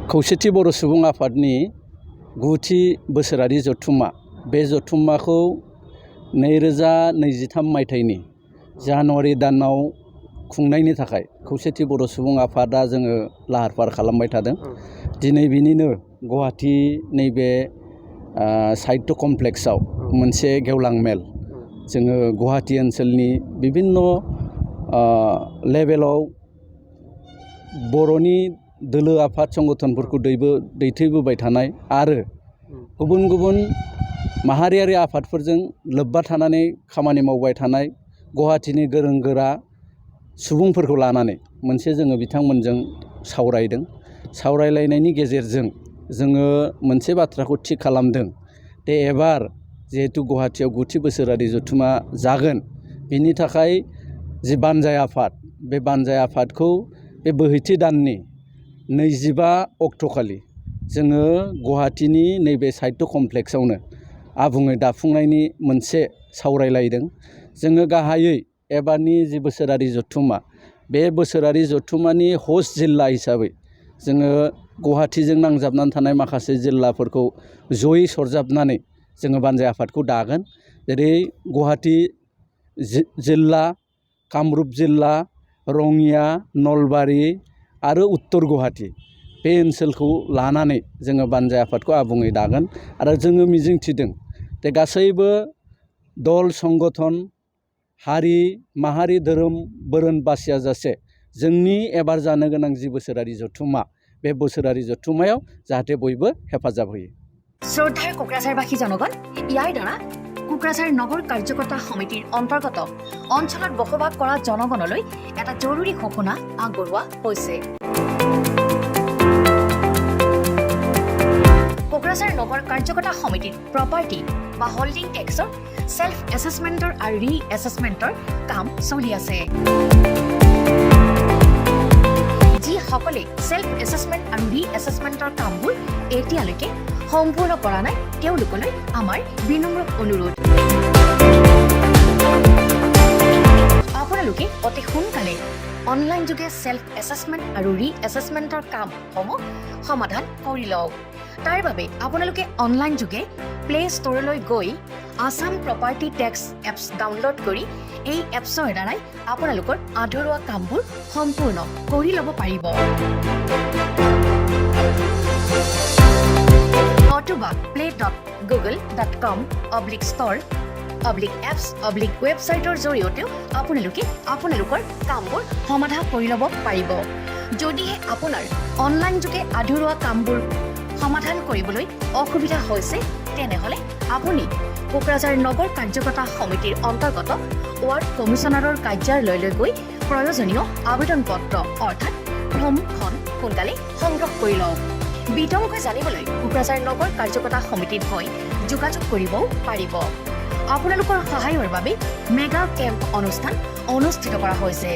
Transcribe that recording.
खौसेथि बर' सुबुं आफादनि 9थि बोसोरारि जथुम्मा बे जथुम्माखौ 2023 मायथाइनि जानुवारि दानाव खुंनायनि थाखाय खौसेथि बर' सुबुं आफादा जोङो लाहार फाहार खालामबाय थादों। दिनै बिनिनो गुवाहाटी नैबे साहित्य कमप्लेक्सआव मोनसे गेवलां मेल जोङो गुवाहाटी ओनसोलनि बिभिन्न लेभेलाव बर'नि दोलो आफाद संगठनफोरखौ दैथायबोबाय थानाय आरो गुबुन गुबुन माहारियारि आफादफोरजों लोब्बा थानानै खामानि मावबाय थानाय गुवाहाटीनि गोरों गोरा सुबुंफोरखौ लानानै मोनसे जोङो बिथांमोनजों सावरायदों। सावरायलायनायनि गेजेरजों जोङो मोनसे बाथ्राखौ थि खालामदों दे एबार जिहेतु गुवाहाटीयाव 9थि बोसोरारि जथुम्मा जागोन, बिनि थाखाय जि बानजाय आफाद बे बानजाय आफादखौ बे बोहैथि दाननि 25 अक्ट'खालि जोङो गुवाहाटीनि नैबे साहित्य कमप्लेक्सआवनो आबुङै दाफुंनायनि मोनसे सावरायलायदों। जोङो गाहायै एबारनि जि बोसोरारि जथुम्मा बे बोसोरारि जथुम्मानि हस्ट जिल्ला हिसाबै जोङो गुवाहाटीजों नांजाबनानै थानाय माखासे जिल्लाफोरखौ जयै सरजाबनानै जोङो बानजाय आफादखौ दागोन। जेरै गुवाहाटी जिल्ला, कामरुप जिल्ला, रङिया, नलबारि आरो उत्तर गुवाहाटी बे ओनसोलखौ लानानै जोङो बानजाय आफादखौ आबुङै दागोन। आरो जोङो मिजिंथिदों जे गासैबो दल संगठन हारि माहारि धोरोम बोरोन बासियाजासे जोंनि एबार जानो गोनां जि बोसोरारि जथुम्मा बे बोसोरारि जथुम्मायाव जाहाथे बयबो हेफाजाब होयो। শ্রদ্ধাৰ কোকৰাঝাৰবাসী জনগণ, ইয়াৰ দ্বাৰা কোকৰাঝাৰ নগৰ কাৰ্যকৰ্তা সমিতিৰ অন্তৰ্গত অঞ্চলত বসবাস কৰা জনগণলৈ এটা জৰুৰী ঘোষণা আগবঢ়োৱা হৈছে। কোকৰাঝাৰ নগৰ কাৰ্যকৰ্তা সমিতিৰ প্ৰপাৰ্টি বা হোল্ডিং টেক্সৰ সেল্ফ এছেছমেণ্টৰ আৰু ৰি এছেছমেণ্টৰ কাম চলি আছে। যিসকলে সেল্ফ এছেছমেণ্ট আৰু ৰি এছেছমেণ্টৰ কামবোৰ এতিয়ালৈকে সম্পূৰ্ণ কৰা নাই, তেওঁলোকলৈ আমাৰ বিনম্ৰ অনুৰোধ, আপোনালোকে অতি সোনকালে অনলাইন যোগে সেল্ফ এছেছমেণ্ট আৰু ৰি এছেছমেণ্টৰ কামসমূহ সমাধান কৰি লওক। তাৰ বাবে আপোনালোকে অনলাইন যোগে প্লে ষ্ট'ৰলৈ গৈ Assam property tax apps download কৰি এই এপছৰ দ্বাৰাই আপোনালোকৰ আধৰুৱা কামবোৰ সম্পূৰ্ণ কৰি ল'ব পাৰিব। নতুবা play.google.com/store/apps/ৱেবছাইটৰ জৰিয়তেও আপোনালোকে আপোনালোকৰ কামবোৰ সমাধান কৰি ল'ব পাৰিব। যদিহে আপোনাৰ অনলাইন যোগে আধৰুৱা কামবোৰ সমাধান কৰিবলৈ অসুবিধা হৈছে, তেনেহ'লে আপুনি কোকৰাঝাৰ নগৰ কাৰ্যকৰ্তা সমিতিৰ অন্তৰ্গত ৱাৰ্ড কমিছনাৰৰ কাৰ্যালয়লৈ গৈ প্ৰয়োজনীয় আবেদন পত্ৰ অৰ্থাৎ ফৰ্মখন সোনকালে সংগ্ৰহ কৰি লওক। বিতংকৈ জানিবলৈ কোকৰাঝাৰ নগৰ কাৰ্যকৰ্তা সমিতিত গৈ যোগাযোগ কৰিবও পাৰিব। আপোনালোকৰ সহায়ৰ বাবে মেগা কেম্প অনুষ্ঠান অনুষ্ঠিত কৰা হৈছে।